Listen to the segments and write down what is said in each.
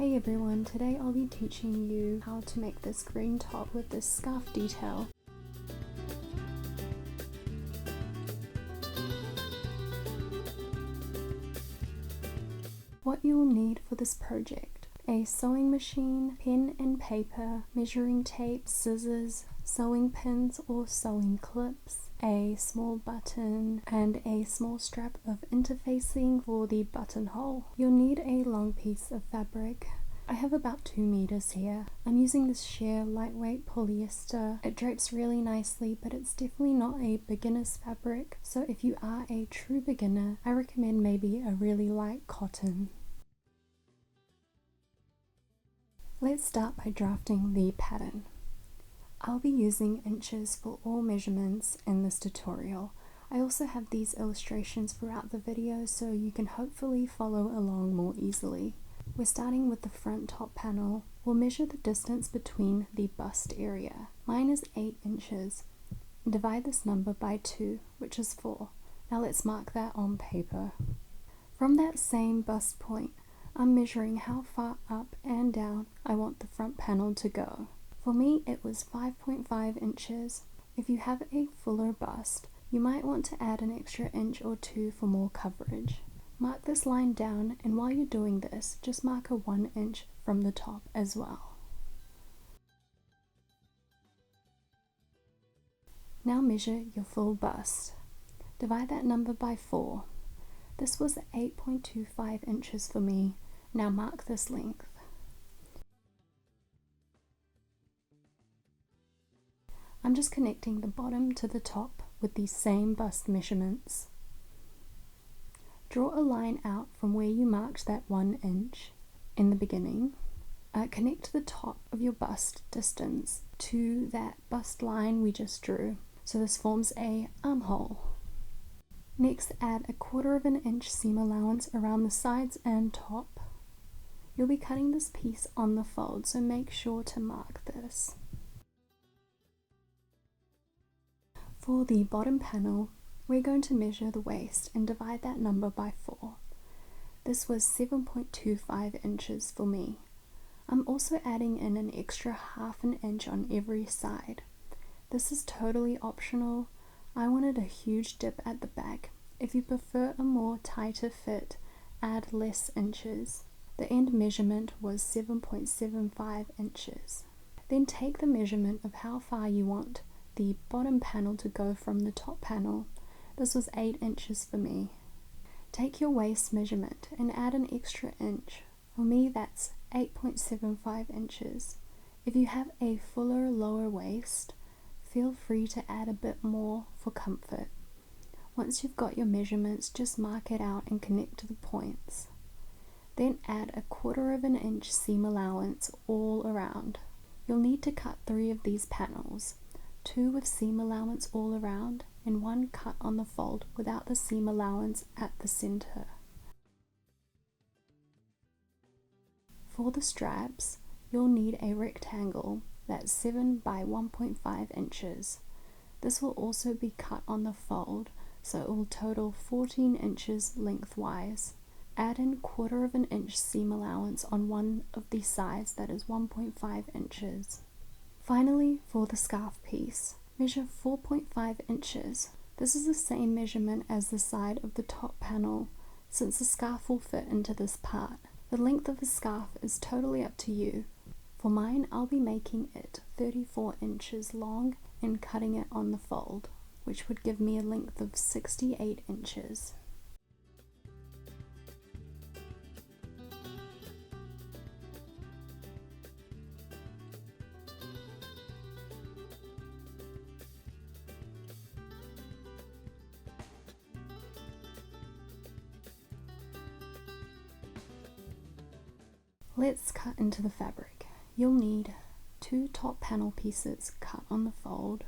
Hey everyone, today I'll be teaching you how to make this green top with this scarf detail. What you will need for this project: a sewing machine, pen and paper, measuring tape, scissors, sewing pins or sewing clips, a small button, and a small strap of interfacing for the buttonhole. You'll need a long piece of fabric. I have about 2 meters here. I'm using this sheer lightweight polyester. It drapes really nicely, but it's definitely not a beginner's fabric, so if you are a true beginner, I recommend maybe a really light cotton. Let's start by drafting the pattern. I'll be using inches for all measurements in this tutorial. I also have these illustrations throughout the video so you can hopefully follow along more easily. We're starting with the front top panel. We'll measure the distance between the bust area. Mine is 8 inches. Divide this number by 2, which is 4. Now let's mark that on paper. From that same bust point, I'm measuring how far up and down I want the front panel to go. For me, it was 5.5 inches. If you have a fuller bust, you might want to add an extra inch or 2 for more coverage. Mark this line down, and while you're doing this, just mark a 1 inch from the top as well. Now measure your full bust. Divide that number by 4. This was 8.25 inches for me. Now mark this length. I'm just connecting the bottom to the top with these same bust measurements. Draw a line out from where you marked that 1 inch in the beginning. Connect the top of your bust distance to that bust line we just drew. So this forms a armhole. Next, add a 1/4 of an inch seam allowance around the sides and top. You'll be cutting this piece on the fold, so make sure to mark this. For the bottom panel, we're going to measure the waist and divide that number by 4. This was 7.25 inches for me. I'm also adding in an extra 1/2 inch on every side. This is totally optional. I wanted a huge dip at the back. If you prefer a more tighter fit, add less inches. The end measurement was 7.75 inches. Then take the measurement of how far you want the bottom panel to go from the top panel. This was 8 inches for me. Take your waist measurement and add an extra inch. For me, that's 8.75 inches. If you have a fuller lower waist, feel free to add a bit more for comfort. Once you've got your measurements, just mark it out and connect to the points. Then add a 1/4 of an inch seam allowance all around. You'll need to cut 3 of these panels, 2 with seam allowance all around and 1 cut on the fold without the seam allowance at the center. For the straps, you'll need a rectangle that's 7 by 1.5 inches. This will also be cut on the fold, so it will total 14 inches lengthwise. Add in 1/4 of an inch seam allowance on one of the sides, that is 1.5 inches. Finally, for the scarf piece, measure 4.5 inches. This is the same measurement as the side of the top panel, since the scarf will fit into this part. The length of the scarf is totally up to you. For mine, I'll be making it 34 inches long and cutting it on the fold, which would give me a length of 68 inches. Let's cut into the fabric. You'll need 2 top panel pieces cut on the fold,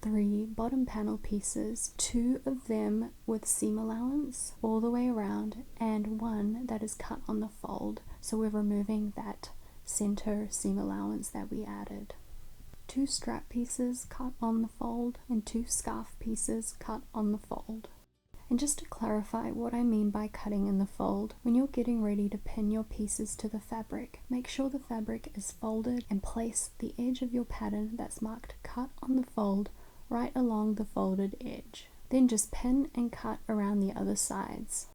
3 bottom panel pieces, 2 of them with seam allowance all the way around, and 1 that is cut on the fold, so we're removing that center seam allowance that we added. 2 strap pieces cut on the fold and 2 scarf pieces cut on the fold. And just to clarify what I mean by cutting in the fold, when you're getting ready to pin your pieces to the fabric, make sure the fabric is folded and place the edge of your pattern that's marked cut on the fold right along the folded edge. Then just pin and cut around the other sides.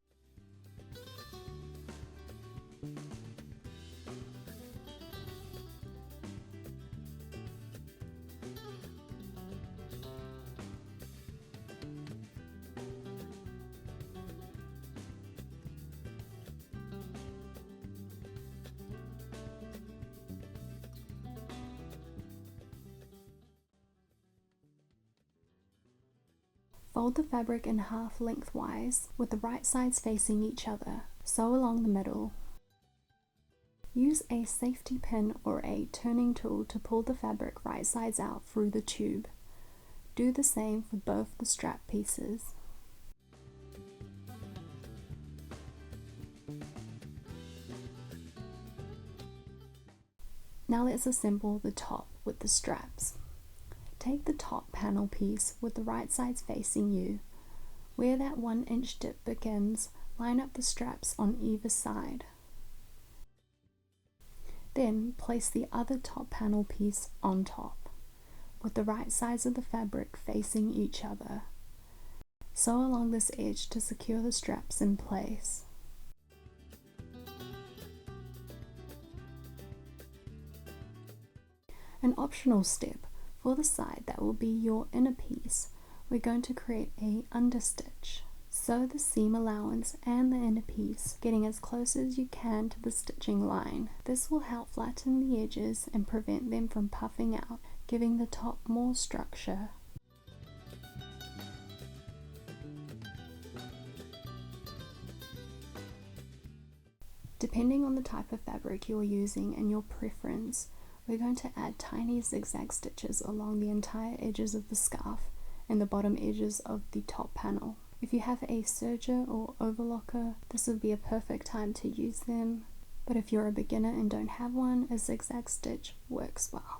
Fold the fabric in half lengthwise with the right sides facing each other. Sew along the middle. Use a safety pin or a turning tool to pull the fabric right sides out through the tube. Do the same for both the strap pieces. Now let's assemble the top with the straps. Take the top panel piece with the right sides facing you. Where that 1-inch dip begins, line up the straps on either side. Then place the other top panel piece on top, with the right sides of the fabric facing each other. Sew along this edge to secure the straps in place. An optional step, for the side that will be your inner piece, we're going to create a understitch. Sew the seam allowance and the inner piece, getting as close as you can to the stitching line. This will help flatten the edges and prevent them from puffing out, giving the top more structure. Depending on the type of fabric you're using and your preference, we're going to add tiny zigzag stitches along the entire edges of the scarf and the bottom edges of the top panel. If you have a serger or overlocker, this would be a perfect time to use them, but if you're a beginner and don't have one, a zigzag stitch works well.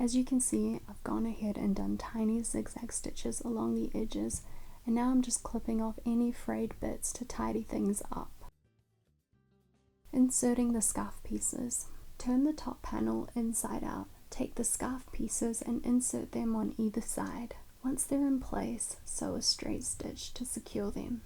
As you can see, I've gone ahead and done tiny zigzag stitches along the edges, and now I'm just clipping off any frayed bits to tidy things up. Inserting the scarf pieces. Turn the top panel inside out. Take the scarf pieces and insert them on either side. Once they're in place, sew a straight stitch to secure them.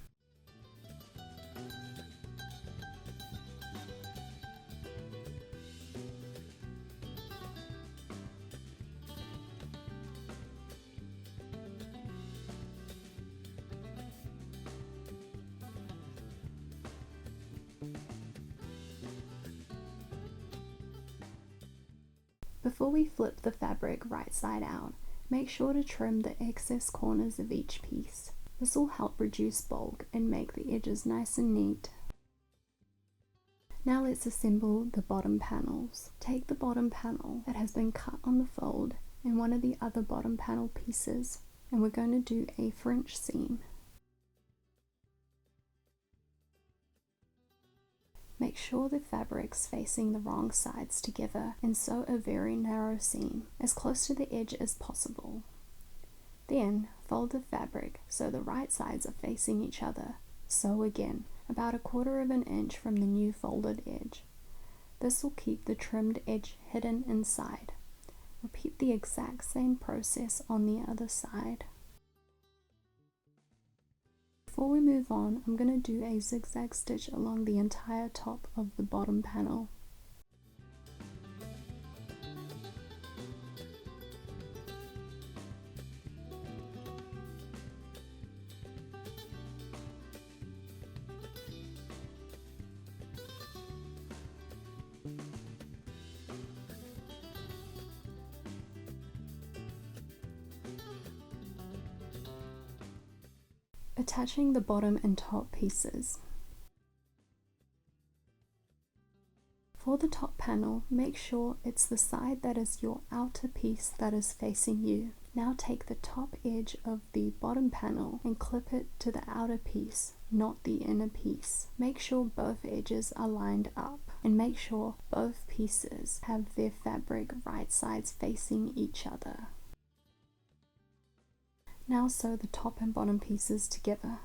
Before we flip the fabric right side out, make sure to trim the excess corners of each piece. This will help reduce bulk and make the edges nice and neat. Now let's assemble the bottom panels. Take the bottom panel that has been cut on the fold and one of the other bottom panel pieces, and we're going to do a French seam. Make sure the fabric's facing the wrong sides together and sew a very narrow seam, as close to the edge as possible. Then fold the fabric so the right sides are facing each other. Sew again, about 1/4 inch from the new folded edge. This will keep the trimmed edge hidden inside. Repeat the exact same process on the other side. Before we move on, I'm going to do a zigzag stitch along the entire top of the bottom panel. Attaching the bottom and top pieces. For the top panel, make sure it's the side that is your outer piece that is facing you. Now take the top edge of the bottom panel and clip it to the outer piece, not the inner piece. Make sure both edges are lined up and make sure both pieces have their fabric right sides facing each other. Now sew the top and bottom pieces together.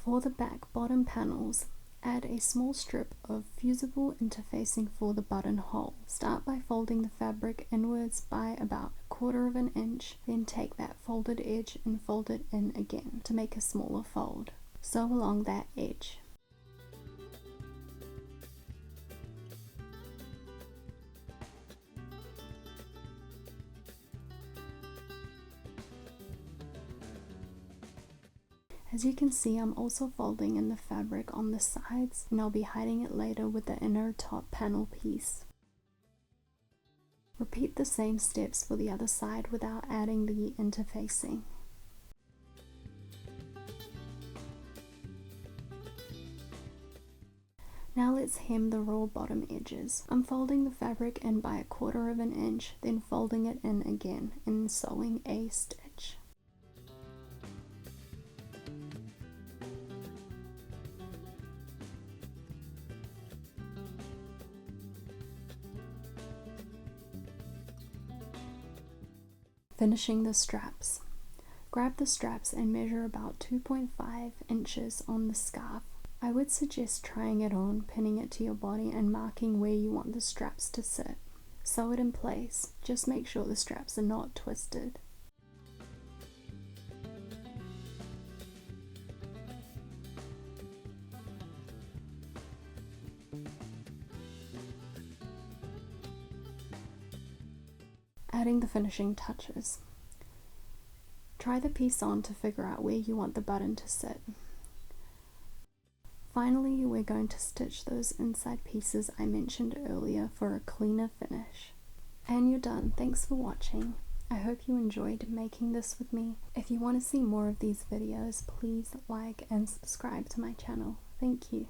For the back bottom panels, add a small strip of fusible interfacing for the buttonhole. Start by folding the fabric inwards by about 1/4 of an inch, then take that folded edge and fold it in again to make a smaller fold. Sew along that edge. As you can see, I'm also folding in the fabric on the sides, and I'll be hiding it later with the inner top panel piece. Repeat the same steps for the other side without adding the interfacing. Now let's hem the raw bottom edges. I'm folding the fabric in by 1/4 of an inch, then folding it in again and sewing a stitch. Finishing the straps. Grab the straps and measure about 2.5 inches on the scarf. I would suggest trying it on, pinning it to your body and marking where you want the straps to sit. Sew it in place. Just make sure the straps are not twisted. Adding the finishing touches. Try the piece on to figure out where you want the button to sit. Finally, we're going to stitch those inside pieces I mentioned earlier for a cleaner finish. And you're done. Thanks for watching. I hope you enjoyed making this with me. If you want to see more of these videos, please like and subscribe to my channel. Thank you.